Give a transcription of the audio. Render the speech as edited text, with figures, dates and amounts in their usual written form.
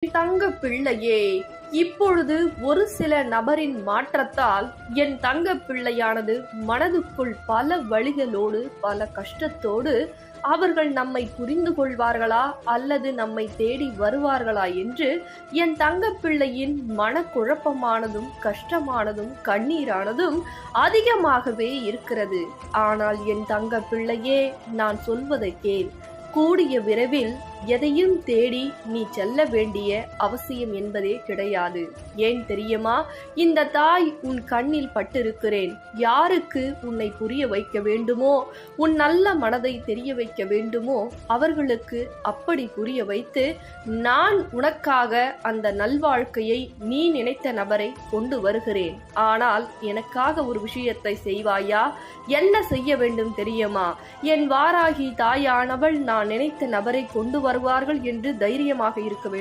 தங்க பிள்ளையே, இப்பொழுது ஒரு சில நபரின் மாற்றத்தால் என் தங்க பிள்ளையானது மனதுக்குள் பல வழிகளோடு பல கஷ்டத்தோடு அவர்கள் நம்மை புரிந்து கொள்வார்களா அல்லது நம்மை தேடி வருவார்களா என்று என் தங்க பிள்ளையின் மனக்குழப்பமானதும் கஷ்டமானதும் கண்ணீரானதும் அதிகமாகவே இருக்கிறது. ஆனால் என் தங்க பிள்ளையே, நான் சொல்வதை கேள். கூடிய விரைவில் எதையும் தேடி நீ செல்ல வேண்டிய அவசியம் என்பதே கிடையாது. ஏன் தெரியுமா? இந்த தாய் உன் கண்ணில் பட்டிருக்கிறேன். யாருக்கு உன்னை புரிய வைக்க வேண்டுமோ, உன் நல்ல மனதை தெரிய வைக்க வேண்டுமோ அவர்களுக்கு அப்படி புரிய வைத்து நான் உனக்காக அந்த நல்வாழ்க்கையை நீ நினைத்த நபரை கொண்டு வருகிறேன். ஆனால் எனக்காக ஒரு விஷயத்தை செய்வாயா? என்ன செய்ய வேண்டும் தெரியுமா? என் வாராகி தாயானவள் நான் நினைத்த நபரை கொண்டு வருவார்கள் என்று தைரியமாக இருக்க வேண்டும்.